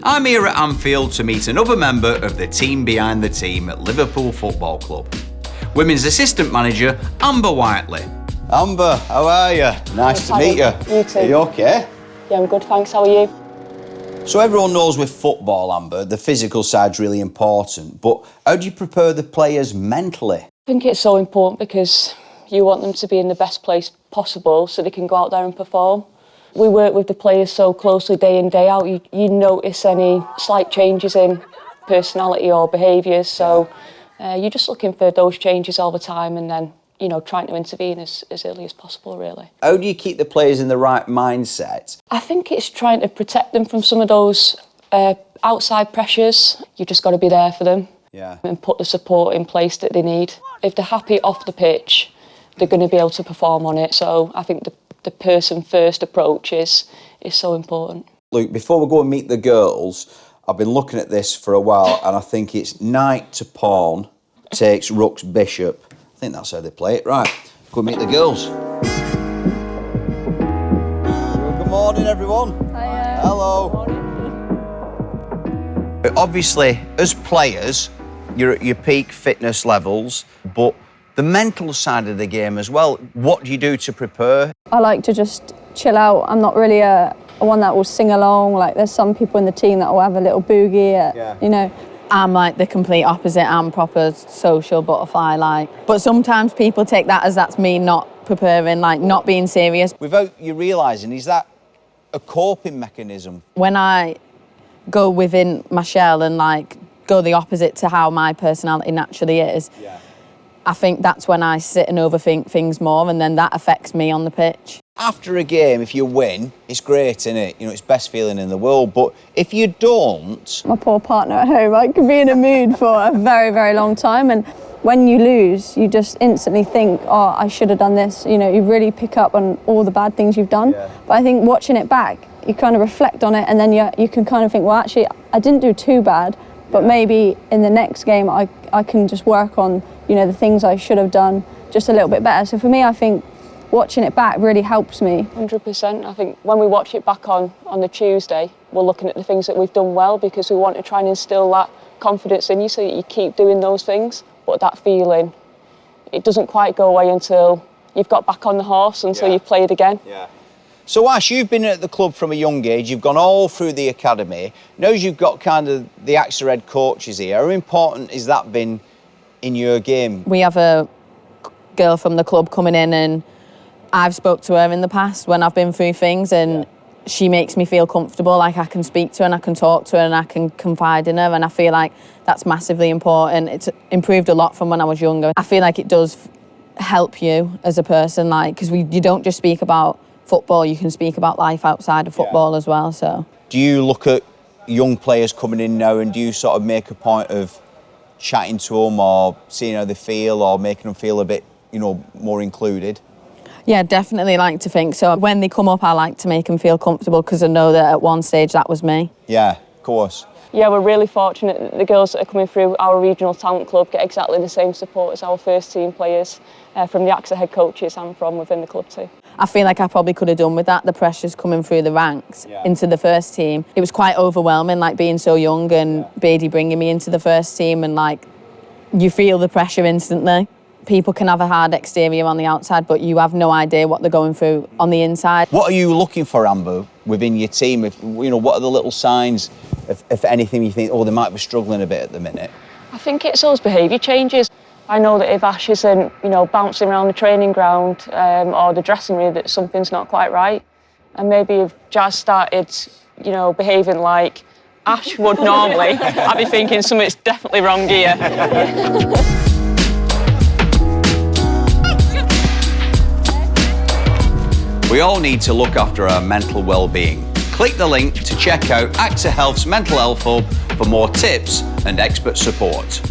I'm here at Anfield to meet another member of the team behind the team at Liverpool Football Club. Women's assistant manager, Amber Whiteley. Amber, how are you? Nice to meet you. You too. Are you okay? Yeah, I'm good, thanks. How are you? So everyone knows with football, Amber, the physical side's really important, but how do you prepare the players mentally? I think it's so important because you want them to be in the best place possible so they can go out there and perform. We work with the players so closely day in, day out. You notice any slight changes in personality or behaviours, so you're just looking for those changes all the time and then, you know, trying to intervene as early as possible, really. How do you keep the players in the right mindset? I think it's trying to protect them from some of those outside pressures. You've just got to be there for them and put the support in place that they need. If they're happy off the pitch, they're going to be able to perform on it. So I think the person-first approach is so important. Look, before we go and meet the girls, I've been looking at this for a while and I think it's knight to pawn takes rook's bishop. I think that's how they play it. Right, go and meet the girls. Good morning, everyone. Hiya. Hello. Obviously, as players, you're at your peak fitness levels, but the mental side of the game as well, what do you do to prepare? I like to just chill out. I'm not really a one that will sing along. Like, there's some people in the team that will have a little boogie, you know. I'm like the complete opposite. I'm proper social butterfly, like. But sometimes people take that as that's me not preparing, like not being serious. Without you realising, is that a coping mechanism? When I go within my shell and like go the opposite to how my personality naturally is, I think that's when I sit and overthink things more, and then that affects me on the pitch. After a game, if you win, it's great, isn't it? You know, it's the best feeling in the world. But if you don't... My poor partner at home, I could be in a mood for a very, very long time. And when you lose, you just instantly think, oh, I should have done this. You know, you really pick up on all the bad things you've done. But I think watching it back, you kind of reflect on it, and then you can kind of think, well, actually, I didn't do too bad, but maybe in the next game, I can just work on, you know, the things I should have done just a little bit better. So for me, I think watching it back really helps me. 100%. I think when we watch it back on the Tuesday, we're looking at the things that we've done well because we want to try and instill that confidence in you so that you keep doing those things. But that feeling, it doesn't quite go away until you've got back on the horse, until you've played again. So Ash, you've been at the club from a young age, you've gone all through the academy. Now you've got kind of the AXA head coaches here. How important has that been in your game? We have a girl from the club coming in, and I've spoke to her in the past when I've been through things, and she makes me feel comfortable, like I can speak to her and I can talk to her and I can confide in her, and I feel like that's massively important. It's improved a lot from when I was younger. I feel like it does help you as a person, like, because you don't just speak about football, you can speak about life outside of football as well. So, do you look at young players coming in now and do you sort of make a point of chatting to them or seeing how they feel or making them feel a bit, you know, more included? Yeah, definitely like to think so. When they come up, I like to make them feel comfortable because I know that at one stage that was me. Yeah, of course. Yeah, we're really fortunate that the girls that are coming through our regional talent club get exactly the same support as our first team players from the AXA head coaches and from within the club too. I feel like I probably could have done with that, the pressures coming through the ranks into the first team. It was quite overwhelming, like being so young and Beatty bringing me into the first team, and like you feel the pressure instantly. People can have a hard exterior on the outside, but you have no idea what they're going through on the inside. What are you looking for, Amber, within your team? If, you know, what are the little signs, if anything, you think, oh, they might be struggling a bit at the minute? I think it's those behaviour changes. I know that if Ash isn't, you know, bouncing around the training ground or the dressing room, that something's not quite right. And maybe if Jazz started, you know, behaving like Ash would normally, I'd be thinking something's definitely wrong here. We all need to look after our mental well-being. Click the link to check out AXA Health's Mental Health Hub for more tips and expert support.